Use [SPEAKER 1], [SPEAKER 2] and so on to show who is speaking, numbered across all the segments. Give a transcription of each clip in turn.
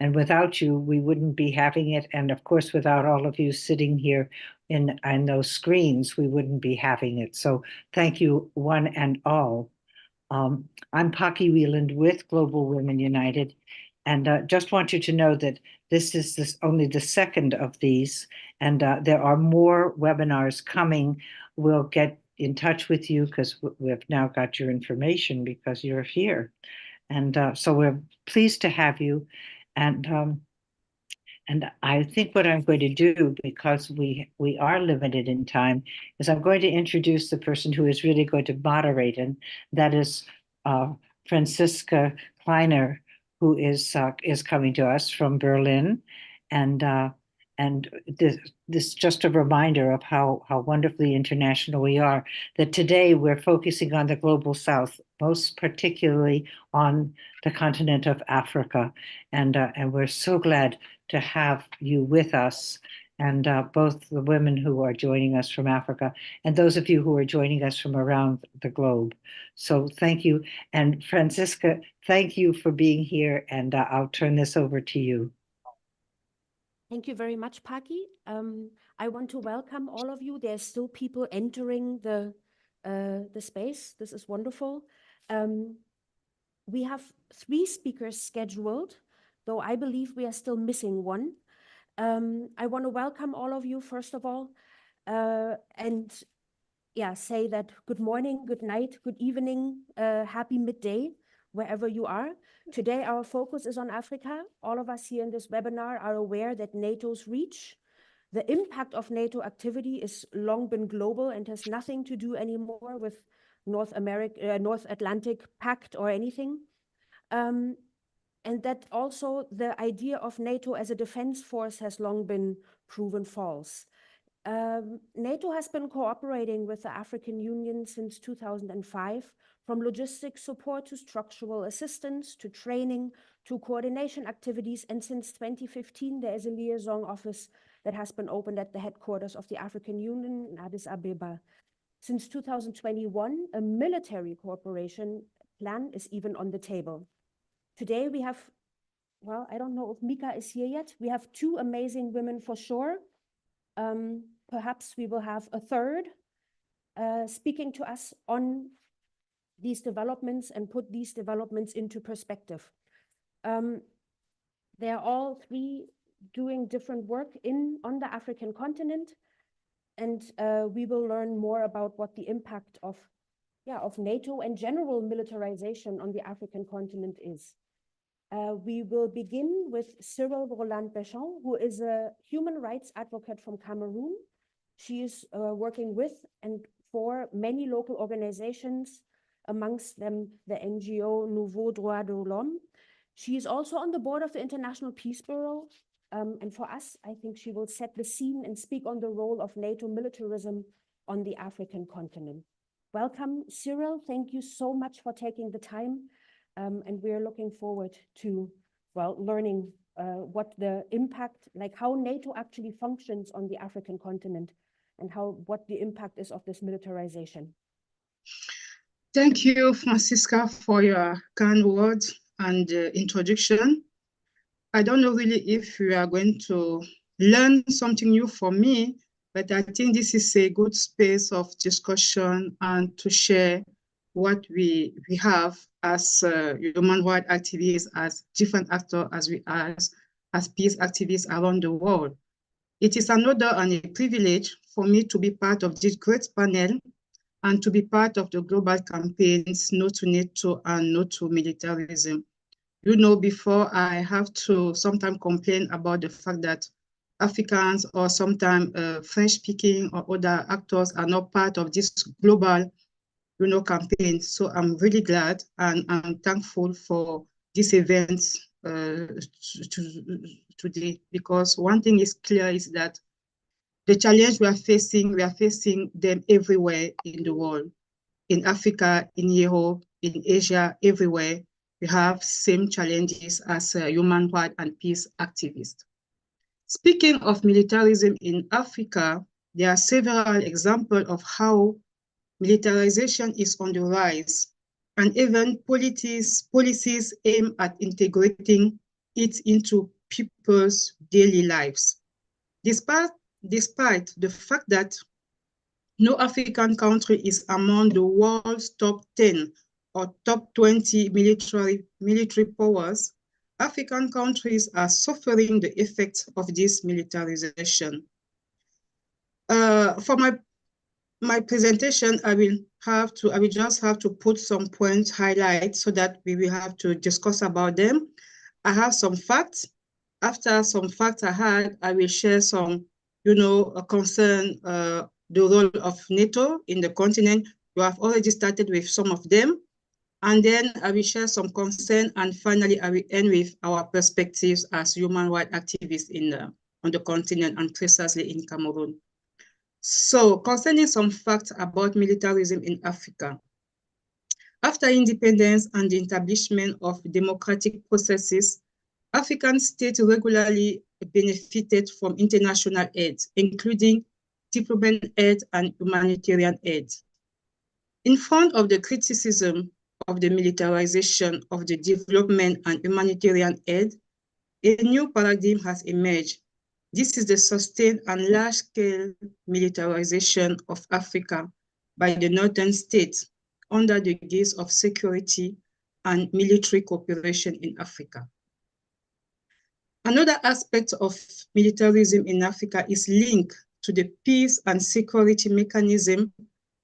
[SPEAKER 1] And without you, we wouldn't be having it. And of course, without all of you sitting here in those screens, we wouldn't be having it. So thank you, one and all. I'm Pocky Wieland with Global Women United, and just want you to know that this is only the second of these, and there are more webinars coming. We'll get in touch with you because we've now got your information because you're here. And so we're pleased to have you. And I think what I'm going to do, because we are limited in time, is I'm going to introduce the person who is really going to moderate, and that is Franziska Kleiner, who is coming to us from Berlin, and this just a reminder of how wonderfully international we are. That today we're focusing on the global South, most particularly on the continent of Africa, and we're so glad to have you with us, and both the women who are joining us from Africa and those of you who are joining us from around the globe. So thank you. And Franziska, thank you for being here, and I'll turn this over to you.
[SPEAKER 2] Thank you very much, Paki. I want to welcome all of you. There's still people entering the space. This is wonderful. We have 3 speakers scheduled, though I believe we are still missing one. I want to welcome all of you, first of all, and say that good morning, good night, good evening, happy midday, wherever you are. Today, our focus is on Africa. All of us here in this webinar are aware that NATO's reach, the impact of NATO activity is long been global and has nothing to do anymore with North Atlantic Pact or anything. And that also the idea of NATO as a defense force has long been proven false. NATO has been cooperating with the African Union since 2005, from logistic support to structural assistance, to training, to coordination activities. And since 2015, there is a liaison office that has been opened at the headquarters of the African Union in Addis Ababa. Since 2021, a military cooperation plan is even on the table. Today we have, well, I don't know if Mika is here yet. We have 2 amazing women for sure. Perhaps we will have a third speaking to us on these developments and put these developments into perspective. They are all 3 doing different work on the African continent, and we will learn more about what the impact of NATO and general militarization on the African continent is. We will begin with Cyril Roland-Béchamp, who is a human rights advocate from Cameroon. She is working with and for many local organizations, amongst them the NGO Nouveau Droit de l'Homme. She is also on the board of the International Peace Bureau. And for us, I think she will set the scene and speak on the role of NATO militarism on the African continent. Welcome, Cyril. Thank you so much for taking the time. And we are looking forward to, well, learning what the impact, like how NATO actually functions on the African continent, and what the impact is of this militarization.
[SPEAKER 3] Thank you, Franziska, for your kind words and introduction. I don't know really if we are going to learn something new from me, but I think this is a good space of discussion and to share what we have as human rights activists, as different actors, as peace activists around the world. It is an honor and a privilege for me to be part of this great panel and to be part of the global campaigns No to NATO and No to Militarism. You know, before I have to sometimes complain about the fact that Africans or sometimes French-speaking or other actors are not part of this global, campaign. So I'm really glad and I'm thankful for this event today, because one thing is clear is that the challenge we are facing them everywhere in the world, in Africa, in Europe, in Asia, everywhere. We have same challenges as human rights and peace activists. Speaking of militarism in Africa, there are several examples of how militarization is on the rise, and even policies aim at integrating it into people's daily lives. Despite the fact that no African country is among the world's top 10 or top 20 military powers, African countries are suffering the effects of this militarization. For my presentation, I will just have to put some points highlight so that we will have to discuss about them. I have some facts. After some facts I will share some, concern the role of NATO in the continent. We have already started with some of them. And then I will share some concern, and finally I will end with our perspectives as human rights activists on the continent, and precisely in Cameroon. So, concerning some facts about militarism in Africa. After independence and the establishment of democratic processes, African states regularly benefited from international aid, including development aid and humanitarian aid. In front of the criticism of the militarization of the development and humanitarian aid, a new paradigm has emerged. This is the sustained and large-scale militarization of Africa by the northern states under the guise of security and military cooperation in Africa. Another aspect of militarism in Africa is linked to the peace and security mechanism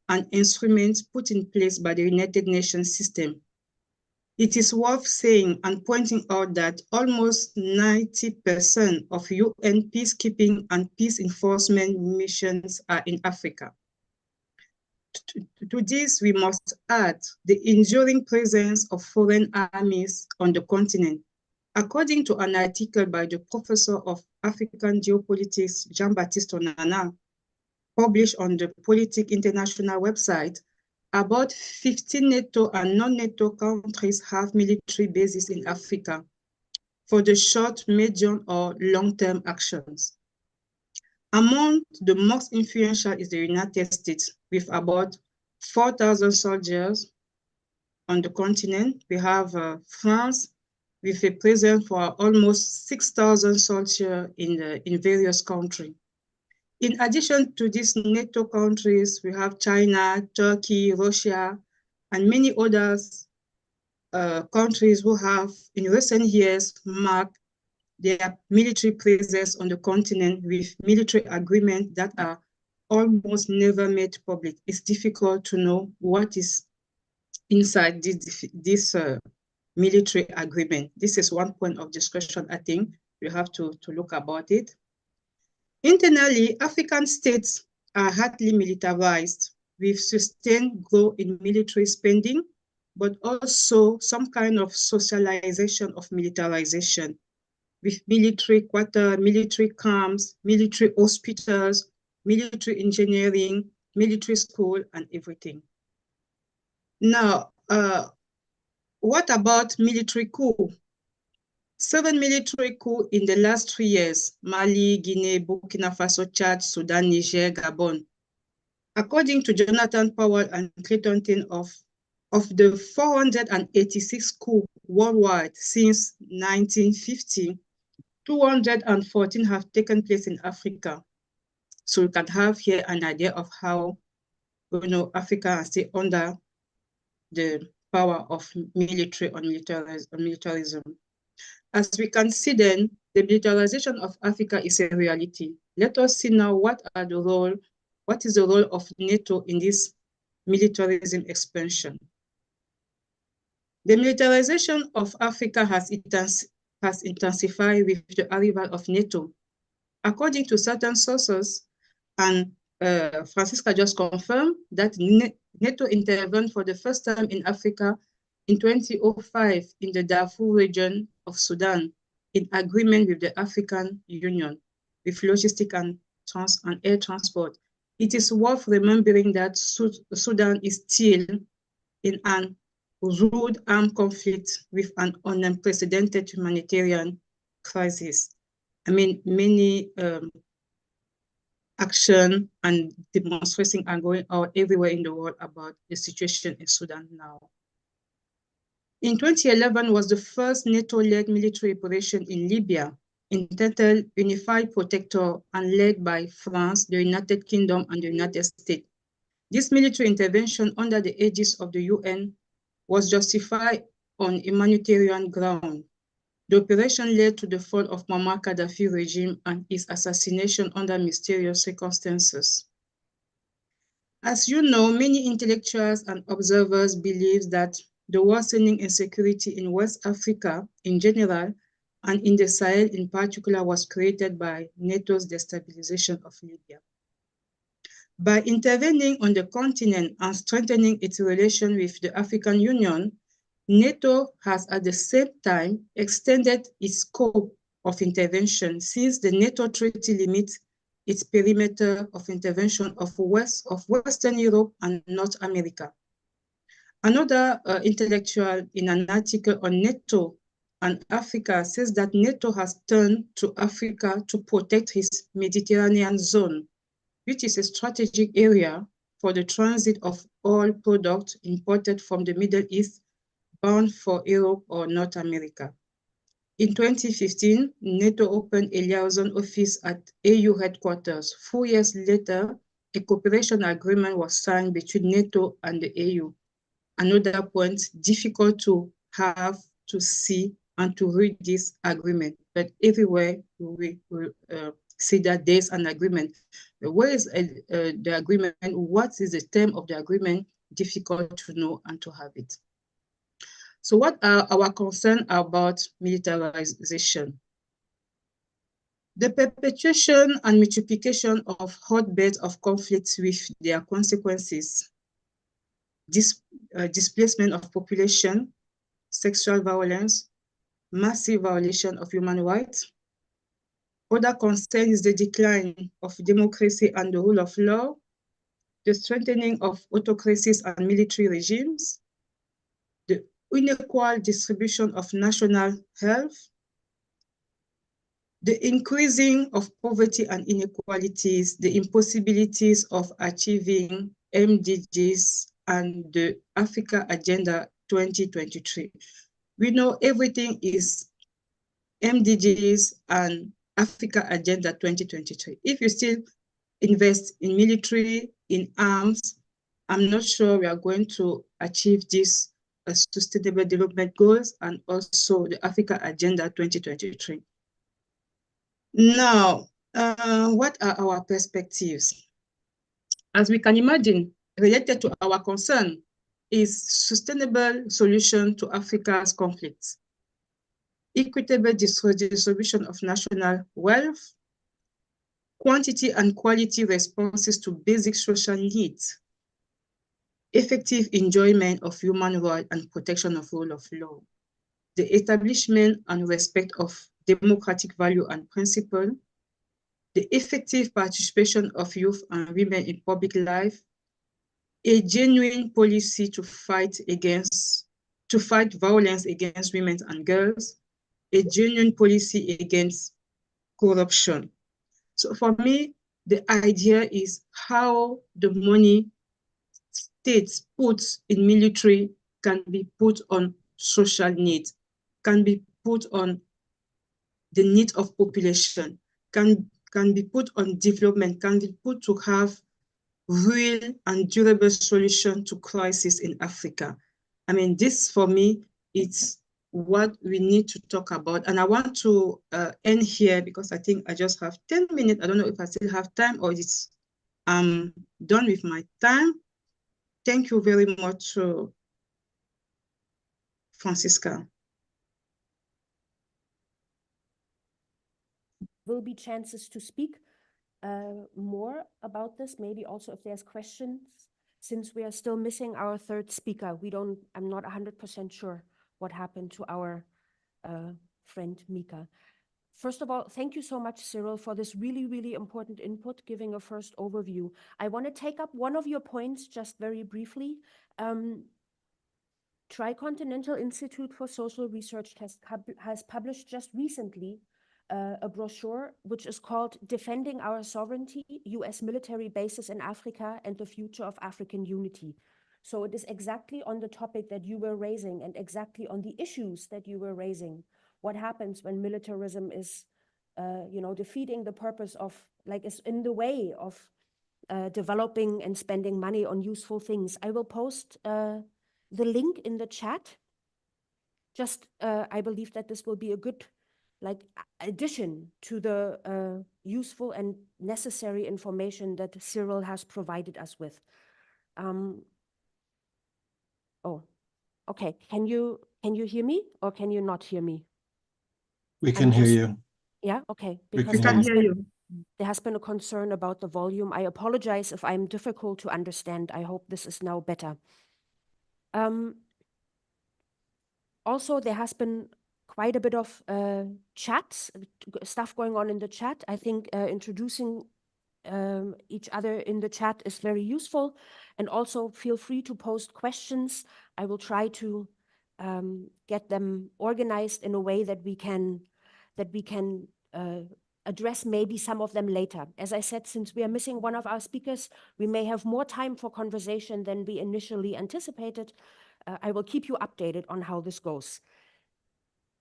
[SPEAKER 3] and instruments put in place by the United Nations system. It is worth saying and pointing out that almost 90% of UN peacekeeping and peace enforcement missions are in Africa. To this, we must add the enduring presence of foreign armies on the continent. According to an article by the professor of African geopolitics, Jean-Baptiste Onana, published on the Politique International website, about 15 NATO and non-NATO countries have military bases in Africa for the short, medium, or long-term actions. Among the most influential is the United States, with about 4,000 soldiers on the continent. We have France, with a presence for almost 6,000 soldiers in various countries. In addition to these NATO countries, we have China, Turkey, Russia, and many others countries who have, in recent years, marked their military presence on the continent with military agreements that are almost never made public. It's difficult to know what is inside this military agreement. This is one point of discussion, I think. We have to look about it. Internally, African states are hardly militarized with sustained growth in military spending, but also some kind of socialization of militarization with military quarters, military camps, military hospitals, military engineering, military school, and everything. Now, what about military coup? 7 military coups in the last 3 years: Mali, Guinea, Burkina Faso, Chad, Sudan, Niger, Gabon. According to Jonathan Powell and Clayton Tin, of the 486 coups worldwide since 1950, 214 have taken place in Africa. So you can have here an idea of how, Africa is still under the power of military or militarism. As we can see then, the militarization of Africa is a reality. Let us see now what is the role of NATO in this militarism expansion. The militarization of Africa has intensified with the arrival of NATO. According to certain sources, and Francisca just confirmed, that NATO intervened for the first time in Africa in 2005 in the Darfur region of Sudan, in agreement with the African Union, with logistic and air transport. It is worth remembering that Sudan is still in an rude armed conflict with an unprecedented humanitarian crisis. I mean, many action and demonstrations are going on everywhere in the world about the situation in Sudan now. In 2011 was the first NATO-led military operation in Libya, entitled Unified Protector and led by France, the United Kingdom, and the United States. This military intervention under the aegis of the UN was justified on humanitarian ground. The operation led to the fall of Muammar Gaddafi regime and his assassination under mysterious circumstances. As you know, many intellectuals and observers believe that the worsening insecurity in West Africa in general and in the Sahel in particular was created by NATO's destabilization of Libya. By intervening on the continent and strengthening its relation with the African Union, NATO has at the same time extended its scope of intervention, since the NATO treaty limits its perimeter of intervention of Western Europe and North America. Another intellectual in an article on NATO and Africa says that NATO has turned to Africa to protect its Mediterranean zone, which is a strategic area for the transit of oil products imported from the Middle East bound for Europe or North America. In 2015, NATO opened a liaison office at AU headquarters. 4 years later, a cooperation agreement was signed between NATO and the AU. Another point, difficult to have, to see, and to read this agreement, but everywhere we see that there's an agreement. Where is the agreement? What is the term of the agreement? Difficult to know and to have it. So what are our concerns about militarization? The perpetuation and multiplication of hotbeds of conflicts with their consequences, displacement of population, sexual violence, massive violation of human rights. Other concern is the decline of democracy and the rule of law, the strengthening of autocracies and military regimes, the unequal distribution of national health, the increasing of poverty and inequalities, the impossibilities of achieving MDGs and the Africa Agenda 2023. We know everything is MDGs and Africa Agenda 2023. If you still invest in military, in arms, I'm not sure we are going to achieve these Sustainable Development Goals and also the Africa Agenda 2023. Now, what are our perspectives? As we can imagine, related to our concern is sustainable solution to Africa's conflicts, equitable distribution of national wealth, quantity and quality responses to basic social needs, effective enjoyment of human rights and protection of rule of law, the establishment and respect of democratic value and principle, the effective participation of youth and women in public life, a genuine policy to fight violence against women and girls, a genuine policy against corruption. So for me, the idea is how the money states put in military can be put on social needs, can be put on the need of population, can be put on development, can be put to have real and durable solution to crisis in Africa. I mean, this for me, it's what we need to talk about. And I want to end here because I think I just have 10 minutes. I don't know if I still have time or it's done with my time. Thank you very much, Francisca.
[SPEAKER 2] Will be chances to speak more about this, maybe also if there's questions, since we are still missing our third speaker. I'm not 100% sure what happened to our friend Mika. First of all, thank you so much, Cyril, for this really, really important input, giving a first overview. I want to take up one of your points just very briefly. Tricontinental Institute for Social Research has published just recently a brochure which is called Defending Our Sovereignty, US Military Bases in Africa and the Future of African Unity. So it is exactly on the topic that you were raising and exactly on the issues that you were raising. What happens when militarism is, defeating the purpose of, like, is in the way of developing and spending money on useful things. I will post the link in the chat. Just, I believe that this will be a good, like, addition to the useful and necessary information that Cyril has provided us with. Oh, okay. Can you hear me or can you not hear me?
[SPEAKER 4] We can hear you.
[SPEAKER 2] Yeah, okay.
[SPEAKER 4] We
[SPEAKER 2] Because
[SPEAKER 4] can
[SPEAKER 3] hear you.
[SPEAKER 2] there has been a concern about the volume. I apologize if I'm difficult to understand. I hope this is now better. Also, there has been quite a bit of chats, stuff going on in the chat. I think introducing each other in the chat is very useful. And also feel free to post questions. I will try to get them organized in a way that we can address maybe some of them later. As I said, since we are missing one of our speakers, we may have more time for conversation than we initially anticipated. I will keep you updated on how this goes.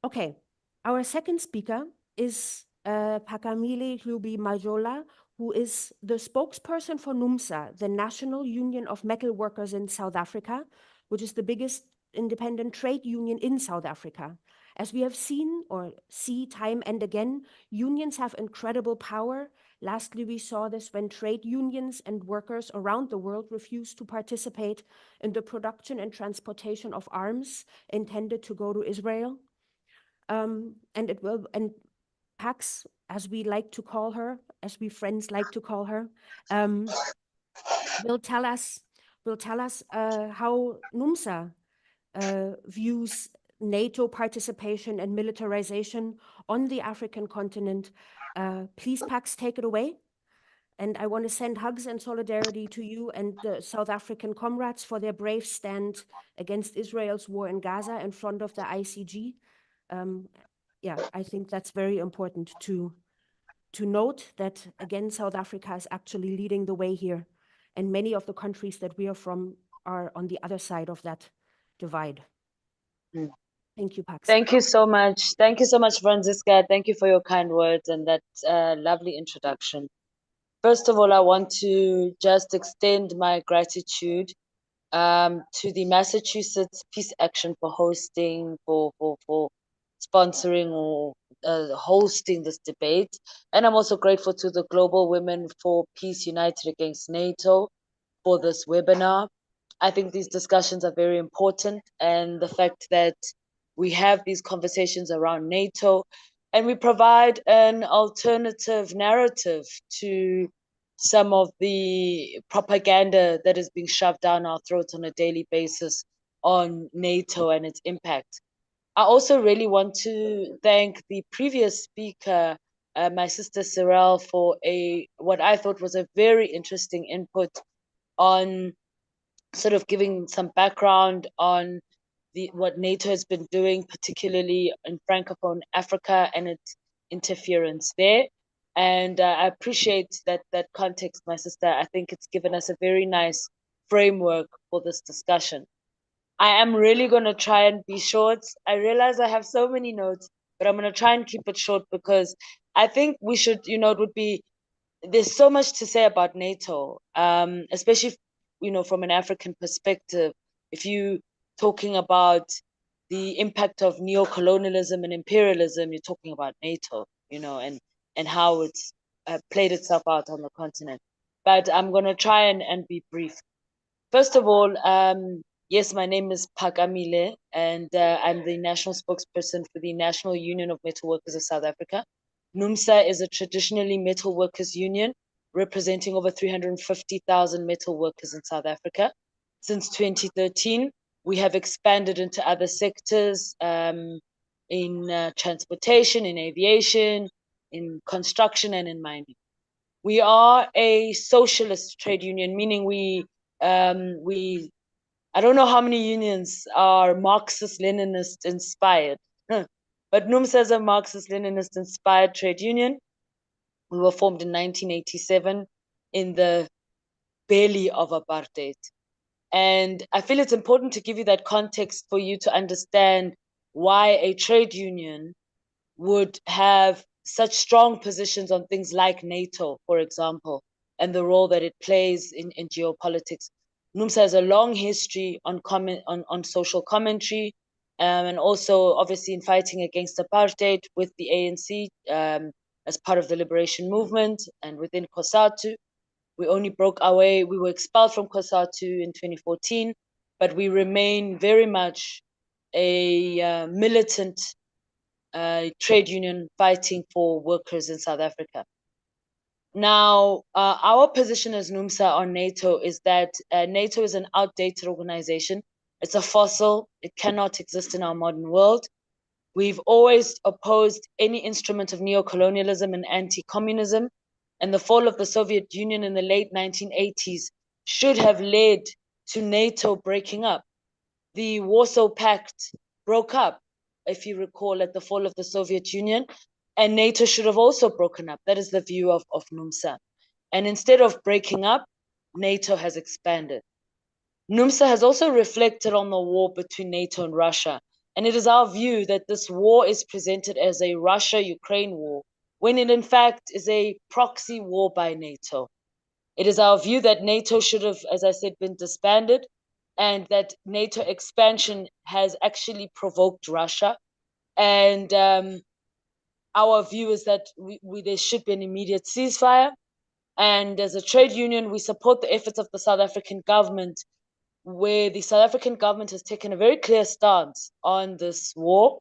[SPEAKER 2] Okay, our second speaker is Phakamile Hlubi Majola, who is the spokesperson for NUMSA, the National Union of Metal Workers in South Africa, which is the biggest independent trade union in South Africa. As we have seen or see time and again, unions have incredible power. Lastly, we saw this when trade unions and workers around the world refused to participate in the production and transportation of arms intended to go to Israel. And Pax, as we like to call her, as we friends like to call her, will tell us how NUMSA views NATO participation and militarization on the African continent. Please, Pax, take it away. And I want to send hugs and solidarity to you and the South African comrades for their brave stand against Israel's war in Gaza in front of the ICG. Yeah, I think that's very important to note that, again, South Africa is actually leading the way here. And many of the countries that we are from are on the other side of that divide. Thank you, Pax.
[SPEAKER 5] Thank you so much. Thank you so much, Franziska. Thank you for your kind words and that lovely introduction. First of all, I want to just extend my gratitude to the Massachusetts Peace Action for hosting, for sponsoring or hosting this debate. And I'm also grateful to the Global Women for Peace United Against NATO for this webinar. I think these discussions are very important, and the fact that we have these conversations around NATO and we provide an alternative narrative to some of the propaganda that is being shoved down our throats on a daily basis on NATO and its impact. I also really want to thank the previous speaker, my sister Cyril, for what I thought was a very interesting input on sort of giving some background on what NATO has been doing, particularly in Francophone Africa and its interference there. And I appreciate that context, my sister. I think it's given us a very nice framework for this discussion. I am really going to try and be short. I realize I have so many notes, but I'm going to try and keep it short because I think we should, it would be, there's so much to say about NATO, especially, from an African perspective. If you talking about the impact of neocolonialism and imperialism, you're talking about NATO, and how it's played itself out on the continent. But I'm going to try and be brief. First of all, yes, my name is Phakamile, and I'm the national spokesperson for the National Union of Metal Workers of South Africa. NUMSA is a traditionally metal workers union representing over 350,000 metal workers in South Africa. Since 2013, we have expanded into other sectors in transportation, in aviation, in construction, and in mining. We are a socialist trade union, meaning I don't know how many unions are Marxist-Leninist inspired, but NUMSA is a Marxist-Leninist inspired trade union. We were formed in 1987 in the belly of apartheid. And I feel it's important to give you that context for you to understand why a trade union would have such strong positions on things like NATO, for example, and the role that it plays in geopolitics. NUMSA has a long history on social commentary, and also obviously in fighting against apartheid with the ANC as part of the liberation movement and within COSATU. We only broke our way, we were expelled from COSATU in 2014, but we remain very much a militant trade union fighting for workers in South Africa. Now, our position as NUMSA on NATO is that NATO is an outdated organization. It's a fossil. It cannot exist in our modern world. We've always opposed any instrument of neocolonialism and anti-communism, and the fall of the Soviet Union in the late 1980s should have led to NATO breaking up. The Warsaw Pact broke up, if you recall, at the fall of the Soviet Union, and NATO should have also broken up. That is the view of NUMSA. And instead of breaking up, NATO has expanded. NUMSA has also reflected on the war between NATO and Russia. And it is our view that this war is presented as a Russia-Ukraine war, when it in fact is a proxy war by NATO. It is our view that NATO should have, as I said, been disbanded, and that NATO expansion has actually provoked Russia. And our view is that there should be an immediate ceasefire. And as a trade union, we support the efforts of the South African government, where the South African government has taken a very clear stance on this war.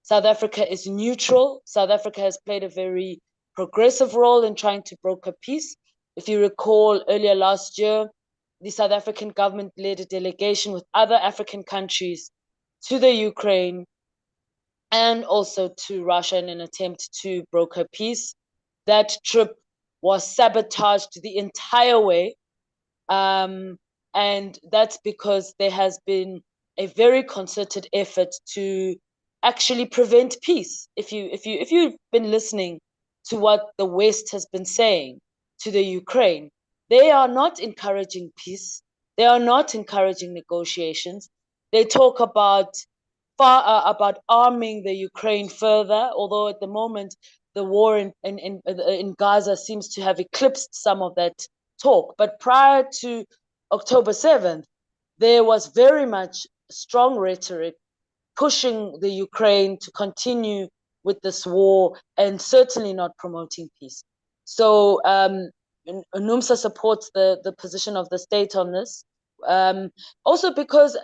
[SPEAKER 5] South Africa is neutral. South Africa has played a very progressive role in trying to broker peace. If you recall, earlier last year, the South African government led a delegation with other African countries to the Ukraine and also to Russia in an attempt to broker peace. That trip was sabotaged the entire way. And that's because there has been a very concerted effort to actually prevent peace. If you've been listening to what the West has been saying to the Ukraine, they are not encouraging peace. They are not encouraging negotiations. They talk about arming the Ukraine further, although at the moment the war in Gaza seems to have eclipsed some of that talk. But prior to October 7th, there was very much strong rhetoric pushing the Ukraine to continue with this war and certainly not promoting peace. So NUMSA supports the position of the state on this. Also because,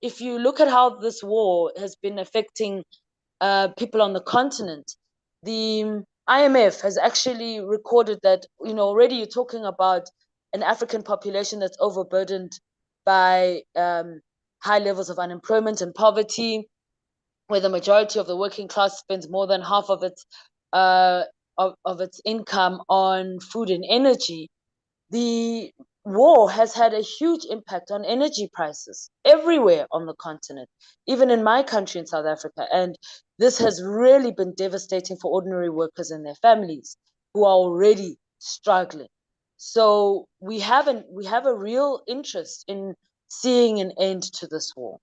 [SPEAKER 5] if you look at how this war has been affecting people on the continent, the IMF has actually recorded that, already you're talking about an African population that's overburdened by high levels of unemployment and poverty, where the majority of the working class spends more than half of its income on food and energy. The war has had a huge impact on energy prices everywhere on the continent, even in my country in South Africa. And this has really been devastating for ordinary workers and their families who are already struggling. So we have a real interest in seeing an end to this war.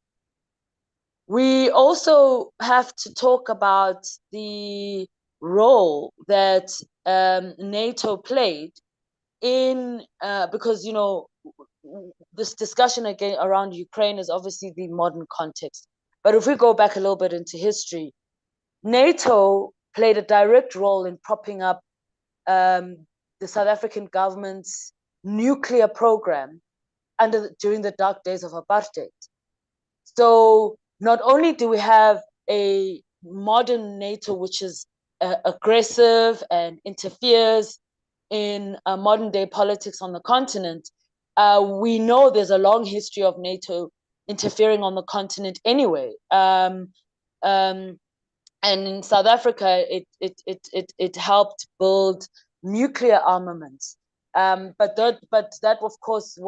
[SPEAKER 5] We also have to talk about the role that NATO played in because this discussion again around Ukraine is obviously the modern context. But if we go back a little bit into history, NATO played a direct role in propping up the South African government's nuclear program during the dark days of apartheid. So not only do we have a modern NATO which is aggressive and interferes in modern day politics on the continent, we know there's a long history of NATO interfering on the continent anyway. And in South Africa, it helped build nuclear armaments. But that of course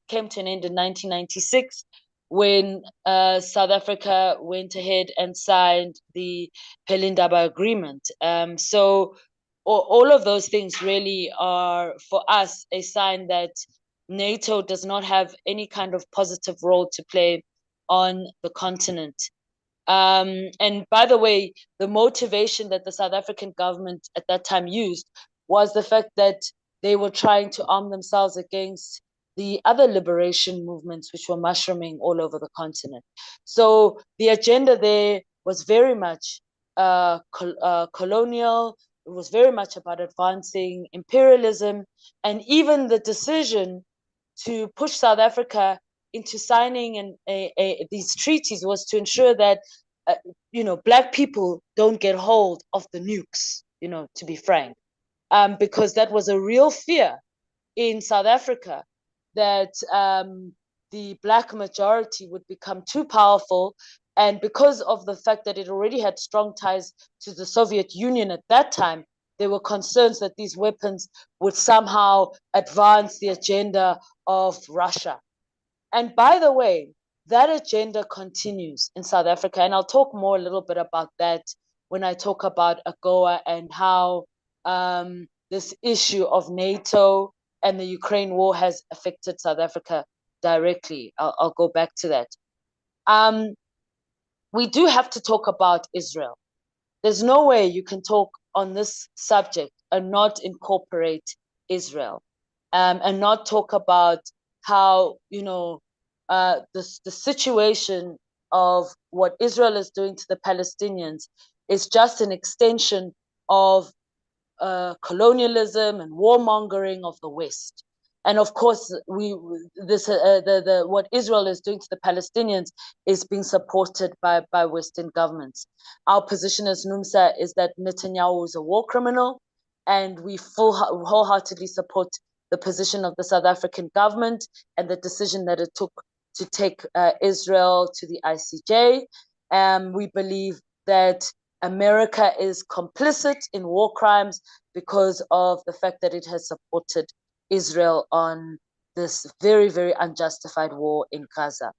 [SPEAKER 5] came to an end in 1996 when South Africa went ahead and signed the Pelindaba Agreement. So all of those things really are, for us, a sign that NATO does not have any kind of positive role to play on the continent. And by the way, the motivation that the South African government at that time used was the fact that they were trying to arm themselves against the other liberation movements which were mushrooming all over the continent. So the agenda there was very much colonial. It was very much about advancing imperialism, and even the decision to push South Africa into signing these treaties was to ensure that Black people don't get hold of the nukes, to be frank, because that was a real fear in South Africa, that the Black majority would become too powerful. And because of the fact that it already had strong ties to the Soviet Union at that time, there were concerns that these weapons would somehow advance the agenda of Russia. And by the way, that agenda continues in South Africa. And I'll talk more a little bit about that when I talk about AGOA and how this issue of NATO and the Ukraine war has affected South Africa directly. I'll go back to that. We do have to talk about Israel. There's no way you can talk on this subject and not incorporate Israel, and not talk about how, the situation of what Israel is doing to the Palestinians is just an extension of colonialism and warmongering of the West. And of course, what Israel is doing to the Palestinians is being supported by Western governments. Our position as NUMSA is that Netanyahu is a war criminal, and we wholeheartedly support the position of the South African government and the decision that it took to take Israel to the ICJ. We believe that America is complicit in war crimes because of the fact that it has supported Israel on this very, very unjustified war in Gaza.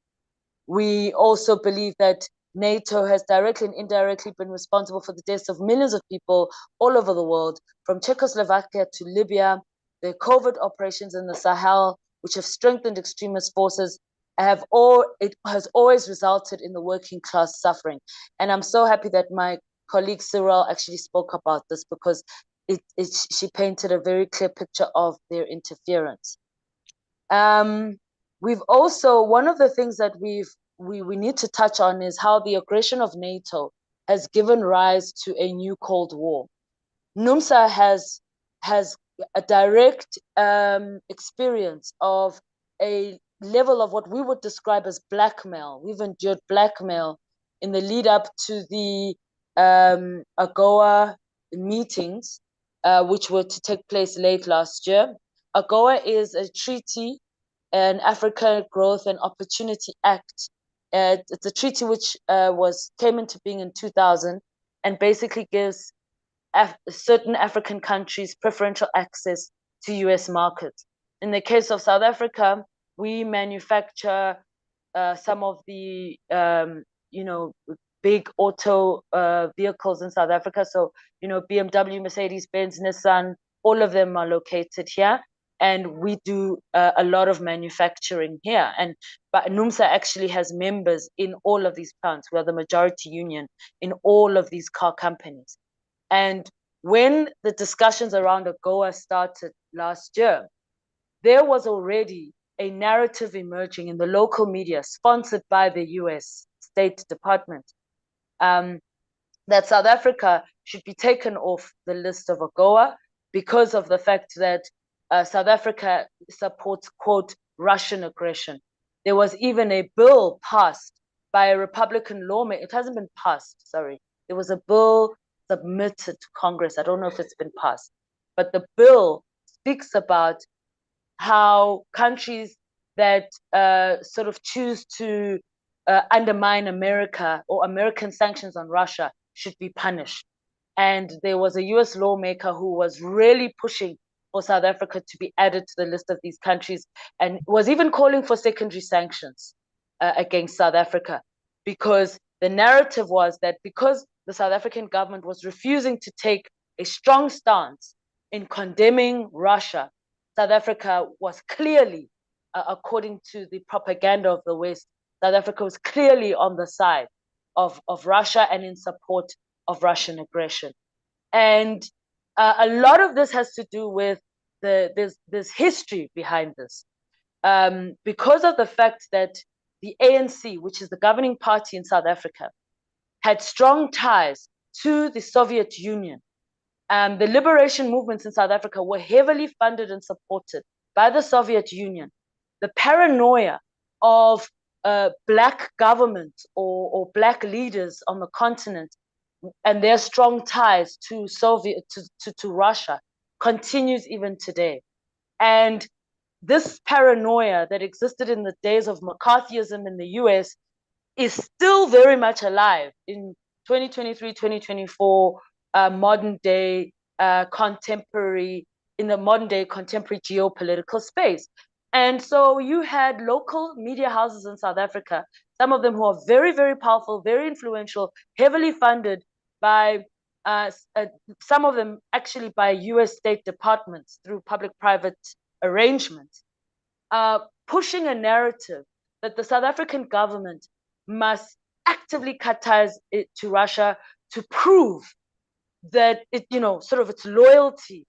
[SPEAKER 5] We also believe that NATO has directly and indirectly been responsible for the deaths of millions of people all over the world, from Czechoslovakia to Libya. The covert operations in the Sahel, which have strengthened extremist forces, it has always resulted in the working class suffering. And I'm so happy that my colleague Cyril actually spoke about this, because she painted a very clear picture of their interference. We've also, one of the things that we need to touch on is how the aggression of NATO has given rise to a new Cold War. NUMSA has a direct experience of a level of what we would describe as blackmail. We've endured blackmail in the lead up to the AGOA meetings, which were to take place late last year. AGOA is a treaty, an Africa Growth and Opportunity Act. It's a treaty which came into being in 2000 and basically gives certain African countries preferential access to US markets. In the case of South Africa, we manufacture some of the big auto vehicles in South Africa. So, BMW, Mercedes-Benz, Nissan, all of them are located here. And we do a lot of manufacturing here. But NUMSA actually has members in all of these plants. We are the majority union in all of these car companies. And when the discussions around AGOA started last year, there was already a narrative emerging in the local media, sponsored by the US State Department, that South Africa should be taken off the list of AGOA because of the fact that South Africa supports, quote, Russian aggression. There was even a bill passed by a Republican lawmaker. It hasn't been passed, sorry. There was a bill submitted to Congress. I don't know if it's been passed, but the bill speaks about how countries that sort of choose to undermine America or American sanctions on Russia should be punished. And there was a US lawmaker who was really pushing for South Africa to be added to the list of these countries, and was even calling for secondary sanctions against South Africa, because the narrative was that because the South African government was refusing to take a strong stance in condemning Russia, South Africa was clearly according to the propaganda of the West, South Africa was clearly on the side of Russia and in support of Russian aggression. And a lot of this has to do with this history behind this. Because of the fact that the ANC, which is the governing party in South Africa, had strong ties to the Soviet Union. The liberation movements in South Africa were heavily funded and supported by the Soviet Union. The paranoia of Black government or Black leaders on the continent and their strong ties to Russia continues even today. And this paranoia that existed in the days of McCarthyism in the US is still very much alive in 2023, 2024, modern day contemporary geopolitical space. And so you had local media houses in South Africa, some of them who are very, very powerful, very influential, heavily funded by some of them actually by US State departments through public-private arrangements, pushing a narrative that the South African government must actively cut ties to Russia to prove that it, sort of its loyalty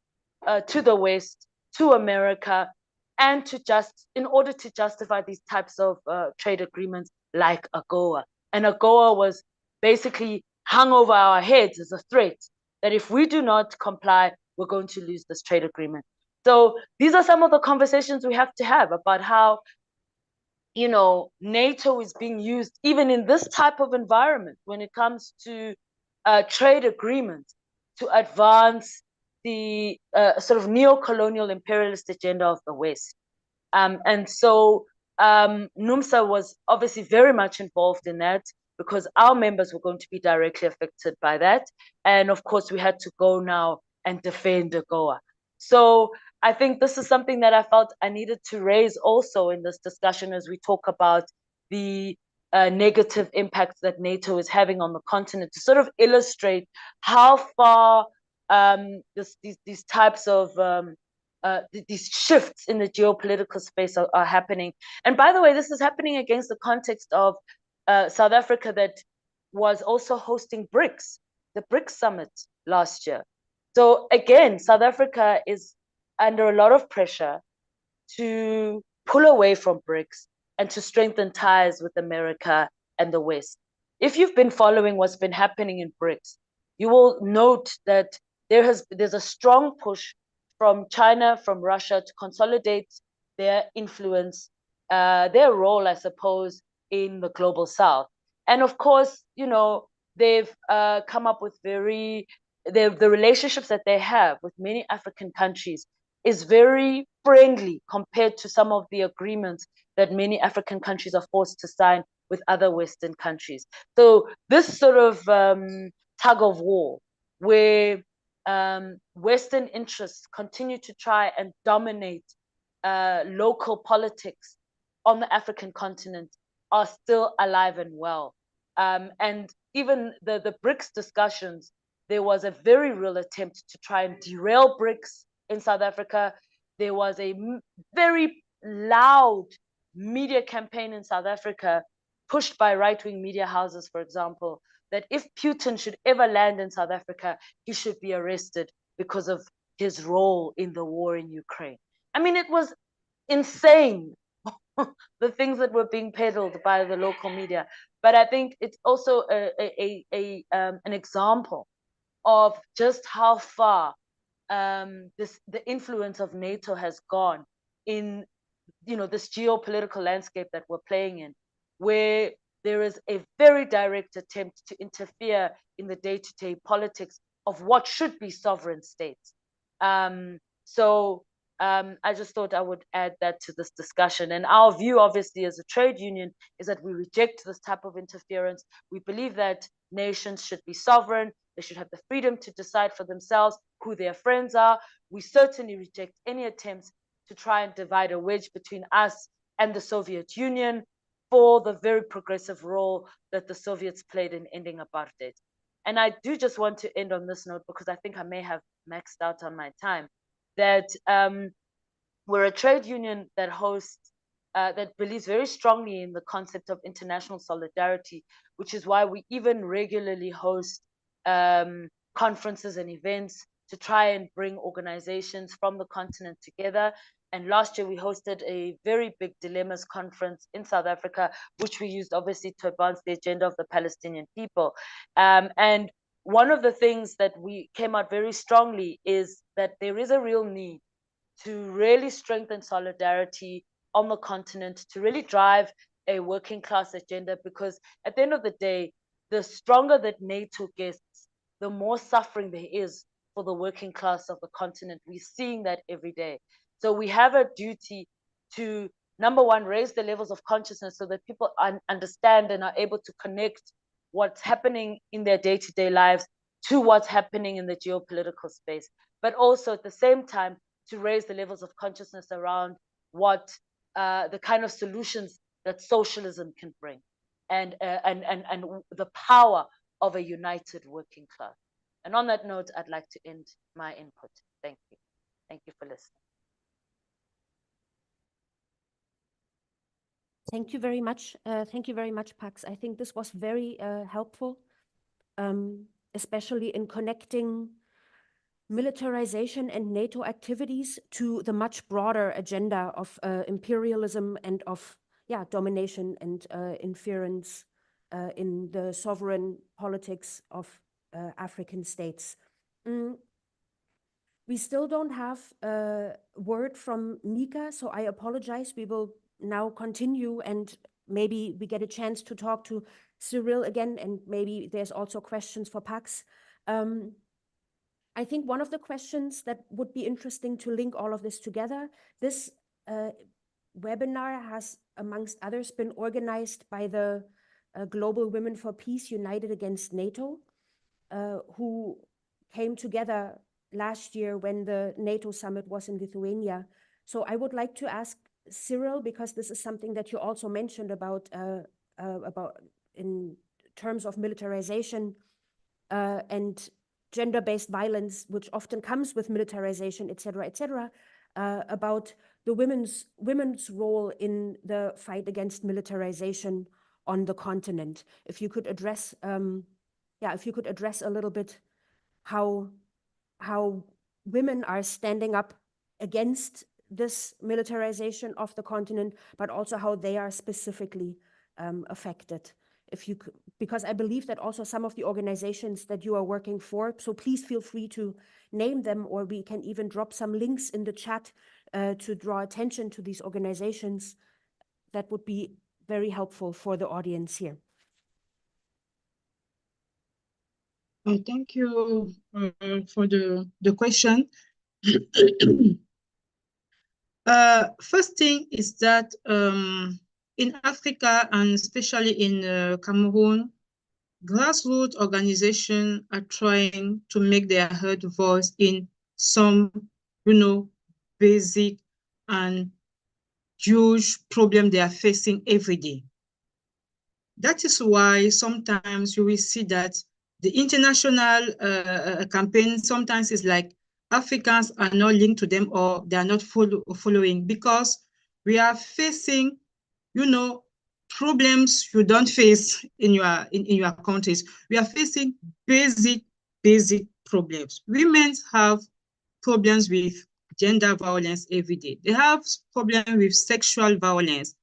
[SPEAKER 5] to the West, to America, and in order to justify these types of trade agreements like AGOA. And AGOA was basically hung over our heads as a threat that if we do not comply, we're going to lose this trade agreement. So these are some of the conversations we have to have about how, NATO is being used even in this type of environment when it comes to trade agreements to advance the sort of neo-colonial imperialist agenda of the West. And so NUMSA was obviously very much involved in that because our members were going to be directly affected by that. And of course, we had to go now and defend AGOA. So I think this is something that I felt I needed to raise also in this discussion as we talk about the negative impacts that NATO is having on the continent, to sort of illustrate how far these types of these shifts in the geopolitical space are happening. And by the way, this is happening against the context of South Africa that was also hosting BRICS, the BRICS summit last year. So again, South Africa is under a lot of pressure to pull away from BRICS and to strengthen ties with America and the West. If you've been following what's been happening in BRICS, you will note that there's a strong push from China, from Russia to consolidate their influence, their role, I suppose, in the global South. And of course, they've come up with the relationships that they have with many African countries is very friendly compared to some of the agreements that many African countries are forced to sign with other Western countries. So this sort of tug of war where Western interests continue to try and dominate local politics on the African continent are still alive and well. And even the BRICS discussions, there was a very real attempt to try and derail BRICS in South Africa. There was a very loud media campaign in South Africa, pushed by right-wing media houses, for example, that if Putin should ever land in South Africa, he should be arrested because of his role in the war in Ukraine. I mean, it was insane, the things that were being peddled by the local media. But I think it's also an example of just how far the influence of NATO has gone in this geopolitical landscape that we're playing in, where there is a very direct attempt to interfere in the day-to-day politics of what should be sovereign states. So I just thought I would add that to this discussion. And our view, obviously, as a trade union, is that we reject this type of interference. We believe that nations should be sovereign. They should have the freedom to decide for themselves who their friends are. We certainly reject any attempts to try and divide a wedge between us and the Soviet Union for the very progressive role that the Soviets played in ending apartheid. And I do just want to end on this note, because I think I may have maxed out on my time, that we're a trade union that hosts that believes very strongly in the concept of international solidarity, which is why we even regularly host conferences and events to try and bring organizations from the continent together. And last year we hosted a very big dilemmas conference in South Africa, which we used obviously to advance the agenda of the Palestinian people. And one of the things that we came out very strongly is that there is a real need to really strengthen solidarity on the continent, to really drive a working class agenda, because at the end of the day, the stronger that NATO gets, the more suffering there is for the working class of the continent. We're seeing that every day. So we have a duty to, number one, raise the levels of consciousness so that people understand and are able to connect what's happening in their day-to-day lives to what's happening in the geopolitical space. But also at the same time, to raise the levels of consciousness around what the kind of solutions that socialism can bring, and the power of a united working class. And on that note, I'd like to end my input. Thank you. Thank you for listening.
[SPEAKER 2] Thank you very much. Thank you very much, Pax. I think this was very helpful, especially in connecting militarization and NATO activities to the much broader agenda of imperialism and of domination and interference in the sovereign politics of African states. We still don't have a word from Nika, so I apologize. We will now continue, and maybe we get a chance to talk to Cyril again, and maybe there's also questions for Pax. I think one of the questions that would be interesting to link all of this together, this webinar has, amongst others, been organized by the Global Women for Peace United Against NATO, who came together last year when the NATO summit was in Lithuania. So I would like to ask Cyril, because this is something that you also mentioned about in terms of militarization and gender-based violence, which often comes with militarization, et cetera, about the women's role in the fight against militarization on the continent. If you could address, a little bit how women are standing up against this militarization of the continent, but also how they are specifically affected. If you could, because I believe that also some of the organizations that you are working for, so please feel free to name them, or we can even drop some links in the chat to draw attention to these organizations. That would be very helpful for the audience here.
[SPEAKER 3] Thank you for the question. First thing is that in Africa, and especially in Cameroon, grassroots organizations are trying to make their heard voice in some, basic and huge problem they are facing every day. That is why sometimes you will see that the international campaign sometimes is like Africans are not linked to them, or they are not following, because we are facing, problems you don't face in your countries. We are facing basic problems. Women have problems with gender violence every day. They have problems with sexual violence.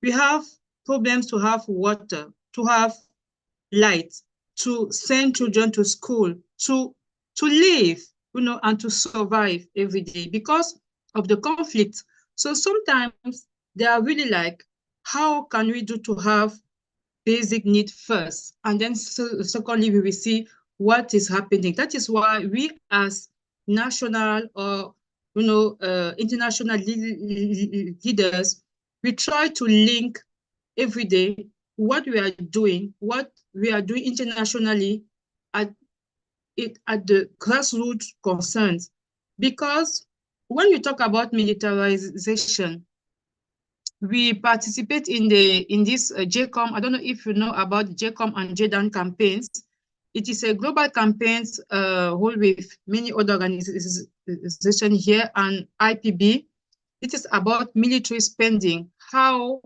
[SPEAKER 3] We have problems to have water, to have light, to send children to school, to live, and to survive every day because of the conflict. So sometimes they are really like, how can we do to have basic need first? And then secondly, we will see what is happening. That is why we as national or, international leaders, we try to link every day what we are doing internationally at the grassroots concerns. Because when you talk about militarization, we participate in this GCOM. I don't know if you know about GCOM and GWUAN campaigns. It is a global campaign held with many other organizations here, and IPB. It is about military spending, how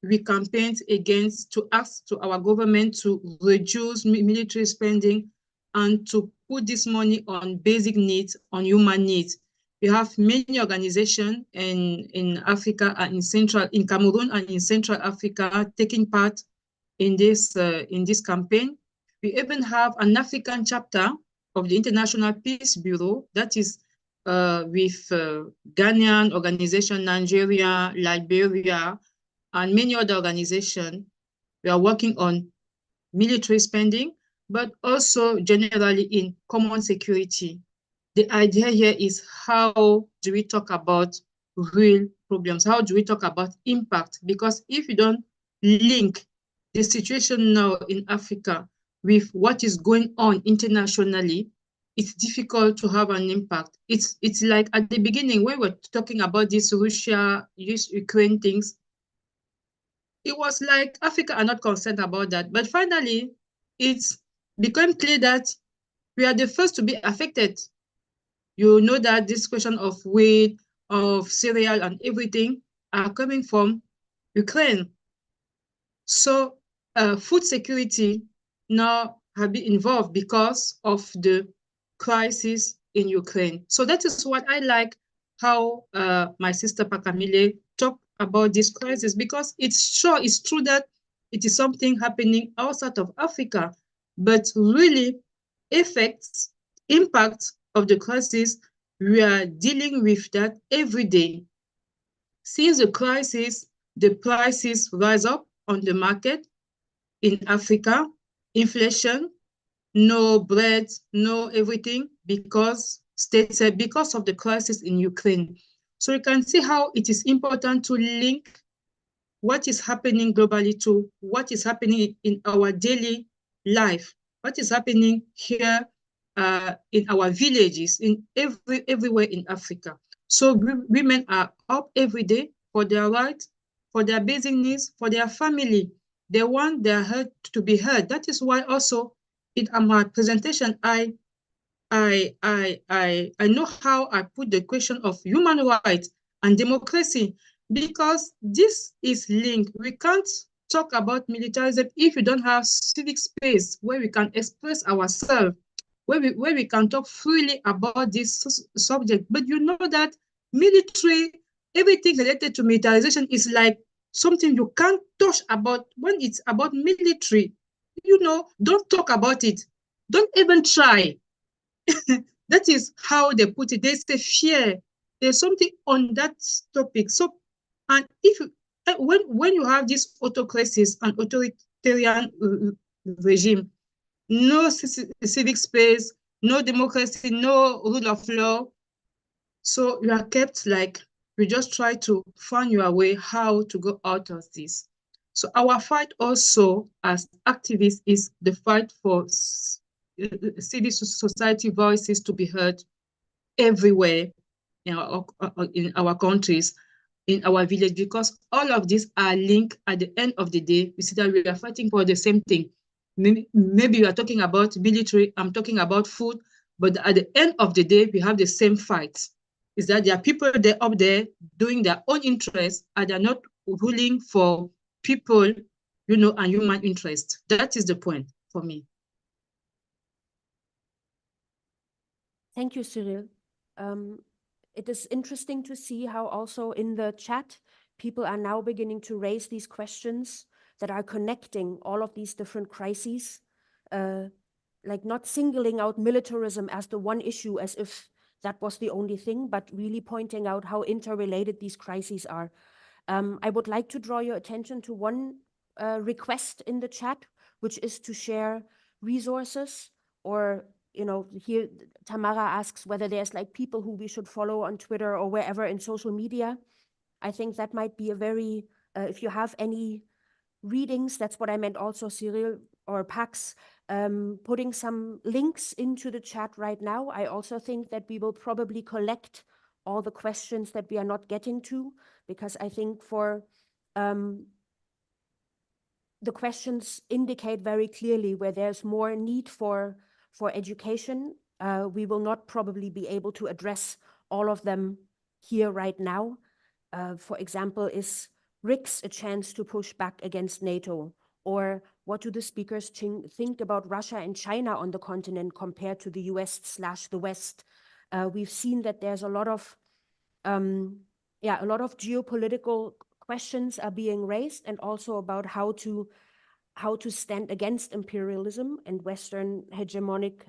[SPEAKER 3] we campaigned against, to ask to our government to reduce military spending and to put this money on basic needs, on human needs. We have many organizations in Africa and in Cameroon and in Central Africa taking part in this campaign. We even have an African chapter of the International Peace Bureau that is with Ghanaian organization, Nigeria, Liberia, and many other organizations. We are working on military spending, but also generally in common security. The idea here is, how do we talk about real problems? How do we talk about impact? Because if you don't link the situation now in Africa with what is going on internationally, it's difficult to have an impact. It's like at the beginning when we were talking about this Russia, Ukraine things, it was like Africa are not concerned about that. But finally, it's become clear that we are the first to be affected. You know that this question of wheat, of cereal and everything are coming from Ukraine. So food security now have been involved because of the crisis in Ukraine. So that is what I like, how my sister Pakamile talked about this crisis, because it's true that it is something happening outside of Africa, but really effects, impact of the crisis, we are dealing with that every day. Since the crisis, the prices rise up on the market in Africa, inflation, no bread, no everything, because of the crisis in Ukraine. So you can see how it is important to link what is happening globally to what is happening in our daily life, what is happening here in our villages, in everywhere in Africa. So women are up every day for their rights, for their basic needs, for their family. They want their heard to be heard. That is why also in my presentation, I know how I put the question of human rights and democracy, because this is linked. We can't talk about militarism if you don't have civic space where we can express ourselves, where we can talk freely about this subject. But you know that military, everything related to militarization is like something you can't touch about. When it's about military, you know, don't talk about it. Don't even try. That is how they put it. There's a fear. There's something on that topic. So, and if when you have this autocracies and authoritarian regime, no civic space, no democracy, no rule of law. So you are kept like, we just try to find your way how to go out of this. So our fight also as activists is the fight for civil society voices to be heard everywhere in our countries, in our village, because all of these are linked. At the end of the day, we see that we are fighting for the same thing. Maybe you are talking about military, I'm talking about food, but at the end of the day, we have the same fight. Is that there are people there up there doing their own interests, and they're not ruling for people, you know, and human interest. That is the point for me.
[SPEAKER 2] Thank you, Cyril. It is interesting to see how also in the chat, people are now beginning to raise these questions that are connecting all of these different crises, like not singling out militarism as the one issue as if that was the only thing, but really pointing out how interrelated these crises are. I would like to draw your attention to one request in the chat, which is to share resources, or, you know, here Tamara asks whether there's like people who we should follow on Twitter or wherever in social media. I think that might be a very, if you have any readings, that's what I meant also, Cyril or Pax, putting some links into the chat right now. I also think that we will probably collect all the questions that we are not getting to, because I think for the questions indicate very clearly where there's more need for education. We will not probably be able to address all of them here right now. For example, is BRICS a chance to push back against NATO? Or what do the speakers think about Russia and China on the continent compared to the US/the West? We've seen that there's a lot of geopolitical questions are being raised, and also about how to stand against imperialism and Western hegemonic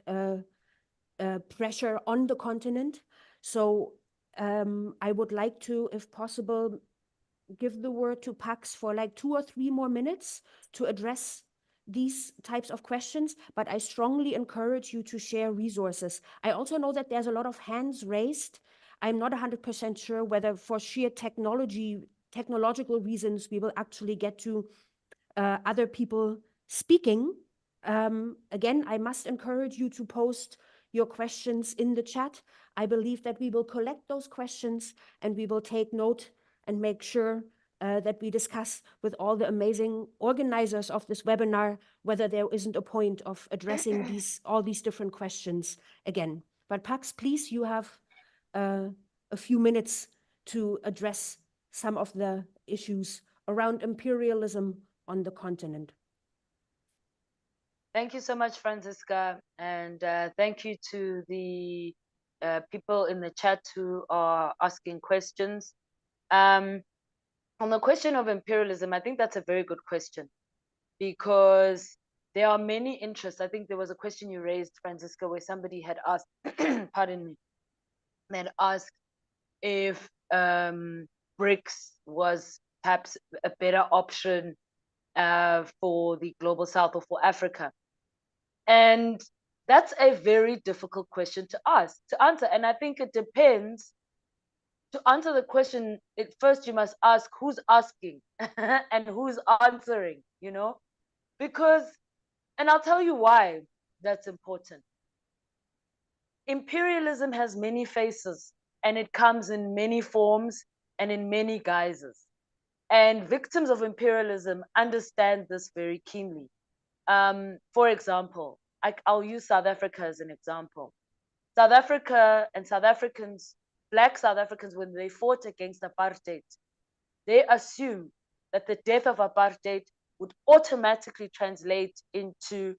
[SPEAKER 2] pressure on the continent. So I would like to, if possible, give the word to Pax for like 2 or 3 more minutes to address these types of questions, but I strongly encourage you to share resources. I also know that there's a lot of hands raised. I'm not 100% sure whether for sheer technological reasons we will actually get to other people speaking. Again, I must encourage you to post your questions in the chat. I believe that we will collect those questions and we will take note and make sure that we discuss with all the amazing organizers of this webinar whether there isn't a point of addressing all these different questions again. But Pax, please, you have a few minutes to address some of the issues around imperialism on the continent.
[SPEAKER 5] Thank you so much, Franziska, and thank you to the people in the chat who are asking questions. On the question of imperialism, I think that's a very good question, because there are many interests. I think there was a question you raised, Franziska, where somebody had asked, pardon me, had asked if BRICS was perhaps a better option for the global south or for Africa. And that's a very difficult question to answer. And I think it depends. To answer the question, first you must ask who's asking and who's answering, you know? Because, and I'll tell you why that's important. Imperialism has many faces, and it comes in many forms and in many guises. And victims of imperialism understand this very keenly. For example, I'll use South Africa as an example. South Africa and South Africans, Black South Africans, when they fought against apartheid, they assumed that the death of apartheid would automatically translate into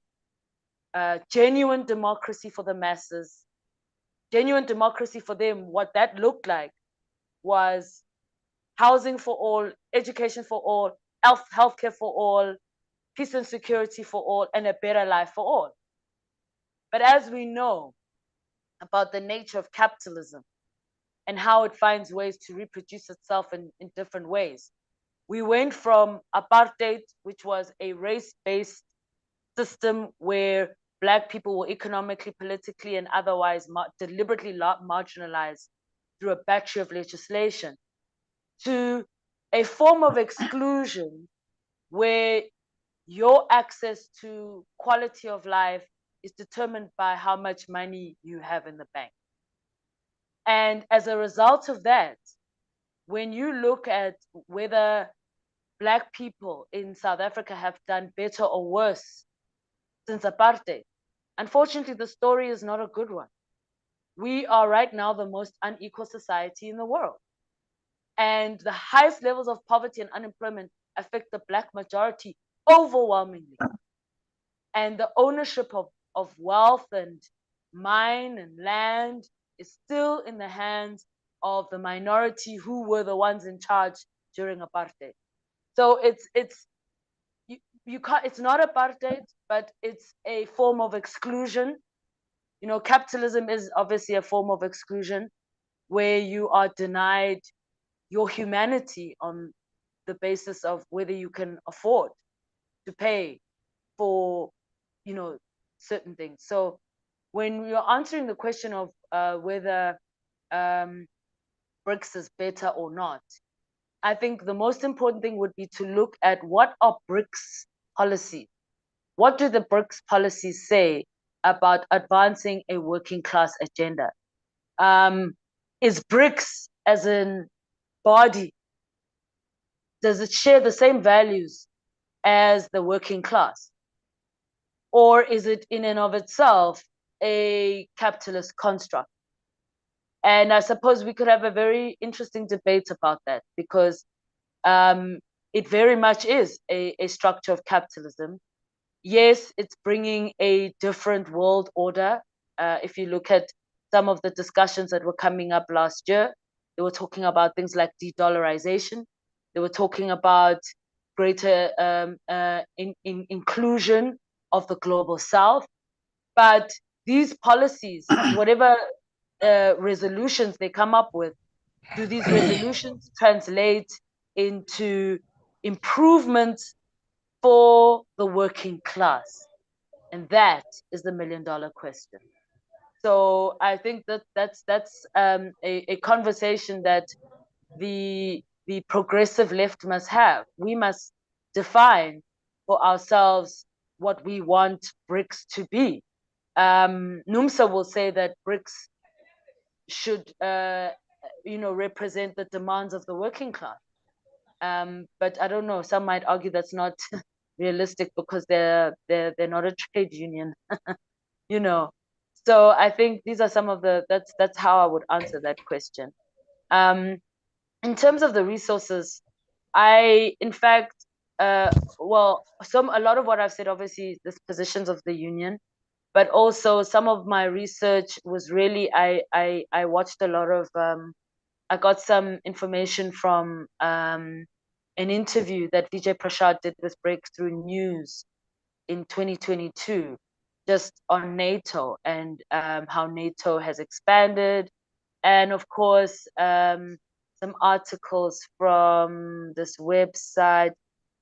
[SPEAKER 5] genuine democracy for the masses. Genuine democracy for them, what that looked like was housing for all, education for all, healthcare for all, peace and security for all, and a better life for all. But as we know about the nature of capitalism and how it finds ways to reproduce itself in different ways, we went from apartheid, which was a race-based system where Black people were economically, politically, and otherwise deliberately marginalized through a battery of legislation, to a form of exclusion where your access to quality of life is determined by how much money you have in the bank. And as a result of that, when you look at whether Black people in South Africa have done better or worse since apartheid, unfortunately, the story is not a good one. We are right now the most unequal society in the world. And the highest levels of poverty and unemployment affect the Black majority overwhelmingly. And the ownership of wealth and mine and land is still in the hands of the minority who were the ones in charge during apartheid. So you can't, it's not apartheid, but it's a form of exclusion. You know, capitalism is obviously a form of exclusion where you are denied your humanity on the basis of whether you can afford to pay for, you know, certain things. So when you're answering the question of whether BRICS is better or not, I think the most important thing would be to look at what are BRICS policies. What do the BRICS policies say about advancing a working class agenda? Is BRICS as a body, does it share the same values as the working class? Or is it in and of itself a capitalist construct? And I suppose we could have a very interesting debate about that, because it very much is a structure of capitalism. Yes, it's bringing a different world order. If you look at some of the discussions that were coming up last year, they were talking about things like de-dollarization. They were talking about greater inclusion of the global South. But these policies, whatever resolutions they come up with, do these resolutions translate into improvements for the working class? And that is the million-dollar question. So I think that that's a conversation that the progressive left must have. We must define for ourselves what we want BRICS to be. NUMSA will say that BRICS should represent the demands of the working class. But I don't know, some might argue that's not realistic because they're not a trade union. So I think these are some of that's how I would answer that question. In terms of the resources, I in fact a lot of what I've said obviously is positions of the union, but also some of my research was really I watched a lot of I got some information from an interview that Vijay Prashad did with Breakthrough News in 2022, just on NATO and how NATO has expanded. And of course, some articles from this website,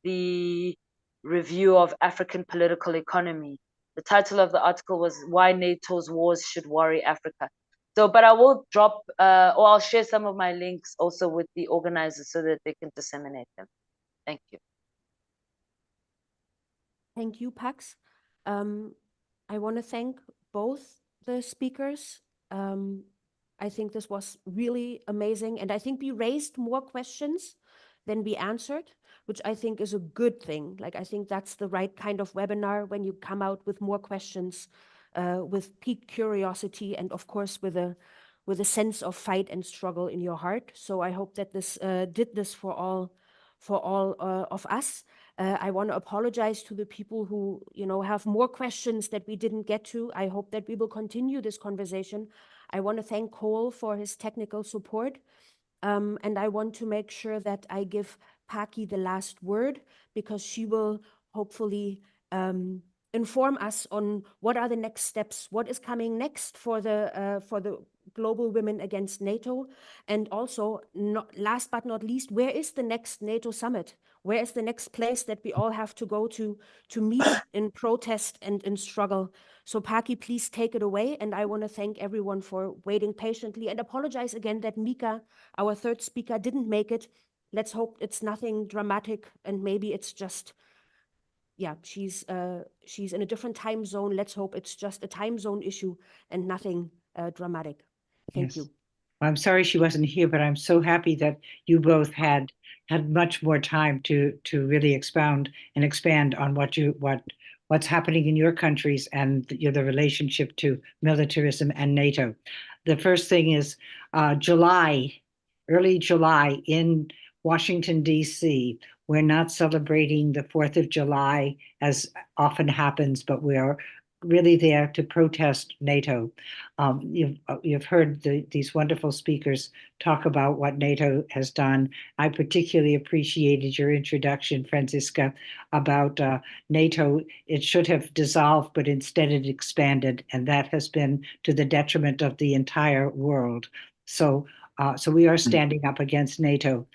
[SPEAKER 5] the Review of African Political Economy. The title of the article was Why NATO's Wars Should Worry Africa. So, but I will drop, or I'll share some of my links also with the organizers so that they can disseminate them. Thank you.
[SPEAKER 2] Thank you, Pax. I want to thank both the speakers. I think this was really amazing. And I think we raised more questions than we answered, which I think is a good thing. Like, I think that's the right kind of webinar when you come out with more questions, with piqued curiosity, and of course with a sense of fight and struggle in your heart. So I hope that this did this for all of us. I want to apologize to the people who have more questions that we didn't get to. I hope that we will continue this conversation. I want to thank Cole for his technical support. And I want to make sure that I give Paki the last word, because she will hopefully inform us on what are the next steps, what is coming next for the Global Women Against NATO, and also, last but not least, where is the next NATO summit? Where is the next place that we all have to go to meet in protest and in struggle? So Paki, please take it away. And I want to thank everyone for waiting patiently and apologize again that Mika, our third speaker, didn't make it. Let's hope it's nothing dramatic, and maybe it's just, she's in a different time zone. Let's hope it's just a time zone issue and nothing dramatic. Thank you.
[SPEAKER 1] I'm sorry she wasn't here, but I'm so happy that you both had much more time to really expound and expand on what's happening in your countries and the relationship to militarism and NATO. The first thing is early July in Washington, D.C. We're not celebrating the 4th of July as often happens, but we are really there to protest NATO. You've heard these wonderful speakers talk about what NATO has done. I particularly appreciated your introduction, Franziska, about NATO. It should have dissolved, but instead it expanded, and that has been to the detriment of the entire world. So we are standing up against NATO.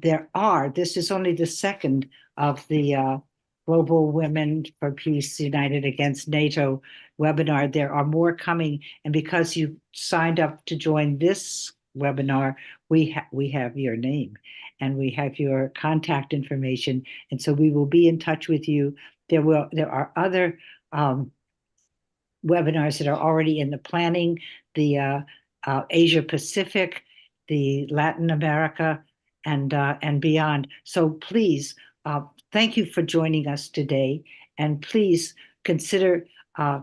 [SPEAKER 1] This is only the second of the Global Women for Peace United Against NATO webinar. There are more coming, and because you signed up to join this webinar, we have your name and we have your contact information, and so we will be in touch with you. There are other webinars that are already in the planning, the Asia Pacific, the Latin America, and beyond. So please, thank you for joining us today, and please consider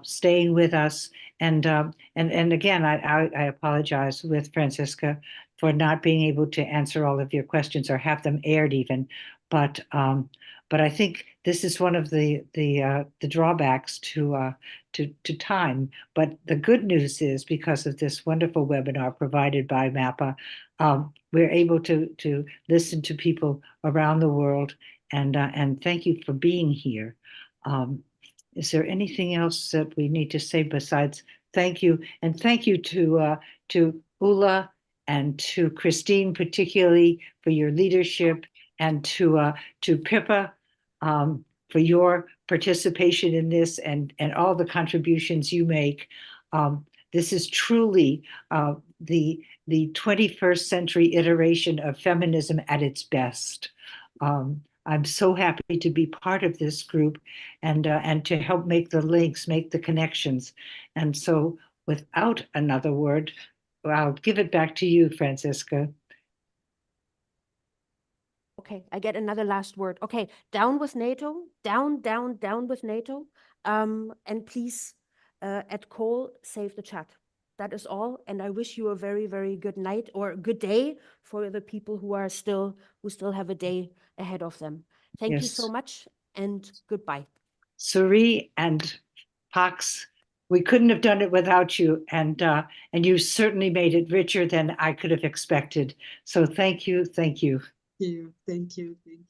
[SPEAKER 1] staying with us And again, I apologize with Francisca for not being able to answer all of your questions or have them aired even. But I think this is one of the drawbacks to time. But the good news is, because of this wonderful webinar provided by MAPA, we're able to listen to people around the world. And thank you for being here. Is there anything else that we need to say besides thank you? And thank you to Ula and to Christine, particularly for your leadership, and to Pippa for your participation in this and all the contributions you make. This is truly the 21st century iteration of feminism at its best. I'm so happy to be part of this group and to help make the links, make the connections. And so without another word, I'll give it back to you, Francisca.
[SPEAKER 2] Okay, I get another last word. Okay, down with NATO, down with NATO. And please, at call, save the chat. That is all. And I wish you a very, very good night or good day for the people who still have a day ahead of them. Thank you so much and goodbye.
[SPEAKER 1] Suri and Pax, we couldn't have done it without you. And you certainly made it richer than I could have expected. So thank you. Thank you.
[SPEAKER 3] Thank you. Thank you.